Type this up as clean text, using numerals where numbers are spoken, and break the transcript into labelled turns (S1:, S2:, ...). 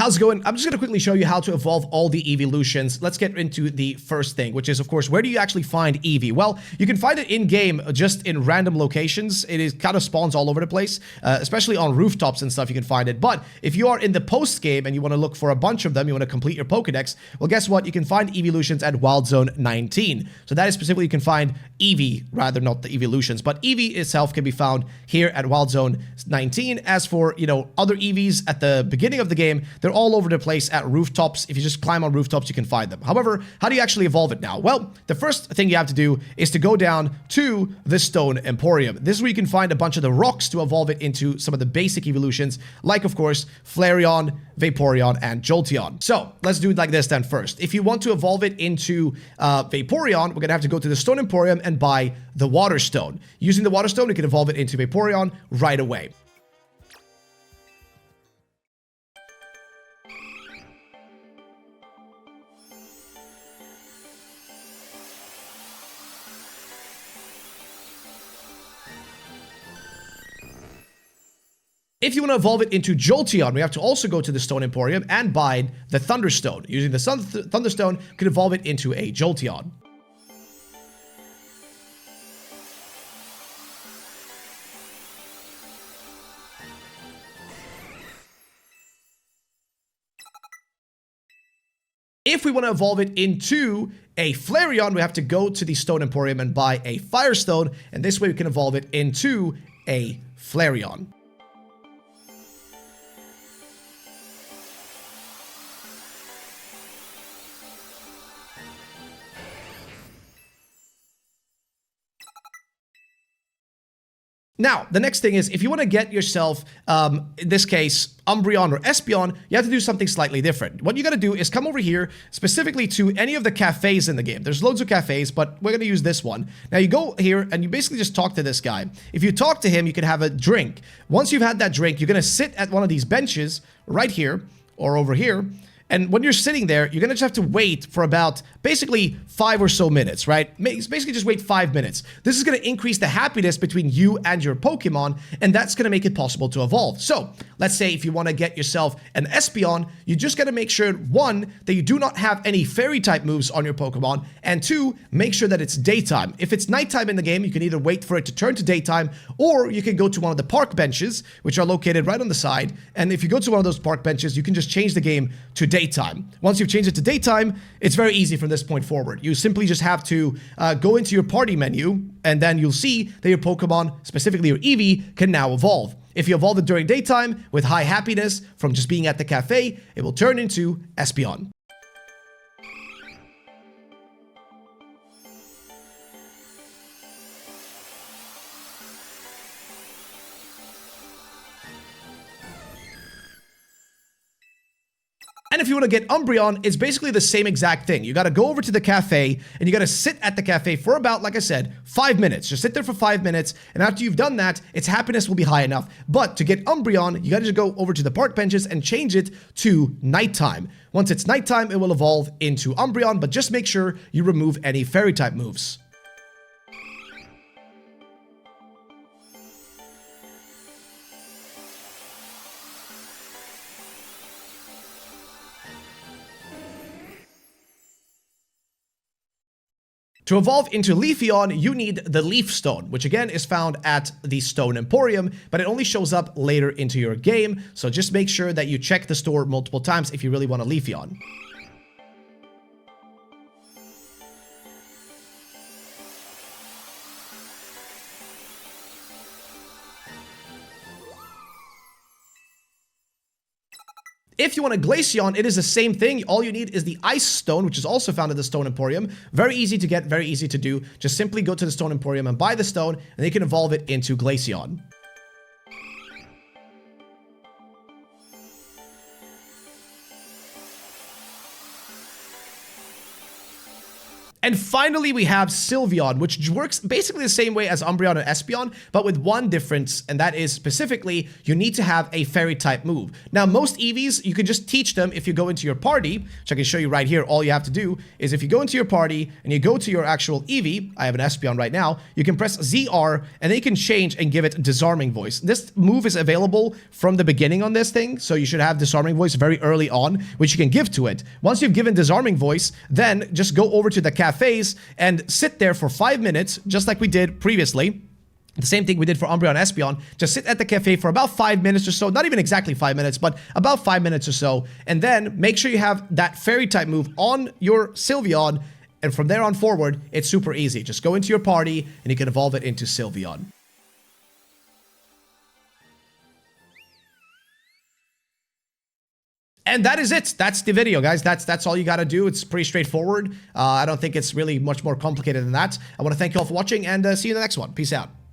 S1: How's it going? I'm just going to quickly show you how to evolve all the Eeveelutions. Let's get into the first thing, which is, of course, where do you actually find Eevee? Well, you can find it in-game just in random locations. It is kind of spawns all over the place, especially on rooftops and stuff you can find it. But if you are in the post-game and you want to look for a bunch of them, you want to complete your Pokédex, well, guess what? You can find Eeveelutions at Wild Zone 19. So that is specifically you can find Eevee, rather not the Eeveelutions, but Eevee itself can be found here at Wild Zone 19. As for, you know, other Eevees at the beginning of the game, they're all over the place at rooftops. If you just climb on rooftops, you can find them. However, how do you actually evolve it now? Well, the first thing you have to do is to go down to the Stone Emporium. This is where you can find a bunch of the rocks to evolve it into some of the basic evolutions, like, of course, Flareon, Vaporeon, and Jolteon. So, let's do it like this then first. If you want to evolve it into Vaporeon, we're going to have to go to the Stone Emporium and buy the Water Stone. Using the Water Stone, we can evolve it into Vaporeon right away. If you want to evolve it into Jolteon, we have to also go to the Stone Emporium and buy the Thunderstone. Using the Thunderstone, we can evolve it into a Jolteon. If we want to evolve it into a Flareon, we have to go to the Stone Emporium and buy a Firestone, and this way we can evolve it into a Flareon. Now, the next thing is, if you want to get yourself, in this case, Umbreon or Espeon, you have to do something slightly different. What you got to do is come over here, specifically to any of the cafes in the game. There's loads of cafes, but we're going to use this one. Now, you go here, and you basically just talk to this guy. If you talk to him, you can have a drink. Once you've had that drink, you're going to sit at one of these benches right here, or over here. And when you're sitting there, you're going to just have to wait for about basically 5 or so minutes, right? Basically just wait 5 minutes. This is going to increase the happiness between you and your Pokemon, and that's going to make it possible to evolve. So, let's say if you want to get yourself an Espeon, you just got to make sure, 1, that you do not have any fairy-type moves on your Pokemon, and 2, make sure that it's daytime. If it's nighttime in the game, you can either wait for it to turn to daytime, or you can go to one of the park benches, which are located right on the side, and if you go to one of those park benches, you can just change the game to daytime. Once you've changed it to daytime, it's very easy from this point forward. You simply just have to go into your party menu, and then you'll see that your Pokemon, specifically your Eevee, can now evolve. If you evolve it during daytime with high happiness from just being at the cafe, it will turn into Espeon. And if you want to get Umbreon, it's basically the same exact thing. You got to go over to the cafe, and you got to sit at the cafe for about, like I said, 5 minutes. Just sit there for 5 minutes, and after you've done that, its happiness will be high enough. But to get Umbreon, you got to just go over to the park benches and change it to nighttime. Once it's nighttime, it will evolve into Umbreon, but just make sure you remove any fairy-type moves. To evolve into Leafeon, you need the Leaf Stone, which again is found at the Stone Emporium, but it only shows up later into your game, so just make sure that you check the store multiple times if you really want a Leafeon. If you want a Glaceon, it is the same thing. All you need is the Ice Stone, which is also found at the Stone Emporium. Very easy to get, very easy to do. Just simply go to the Stone Emporium and buy the stone, and you can evolve it into Glaceon. And finally, we have Sylveon, which works basically the same way as Umbreon and Espeon, but with one difference, and that is specifically, you need to have a Fairy-type move. Now, most Eevees, you can just teach them if you go into your party, which I can show you right here. All you have to do is if you go into your party and you go to your actual Eevee, I have an Espeon right now, you can press ZR, and then you can change and give it Disarming Voice. This move is available from the beginning on this thing, so you should have Disarming Voice very early on, which you can give to it. Once you've given Disarming Voice, then just go over to the cafes and sit there for 5 minutes, just like we did previously. The same thing we did for Umbreon and Espeon. Just sit at the cafe for about 5 minutes or so. Not even exactly 5 minutes, but about 5 minutes or so. And then make sure you have that Fairy-type move on your Sylveon. And from there on forward, it's super easy. Just go into your party and you can evolve it into Sylveon. And that is it. That's the video, guys. That's all you got to do. It's pretty straightforward. I don't think it's really much more complicated than that. I want to thank you all for watching and see you in the next one. Peace out.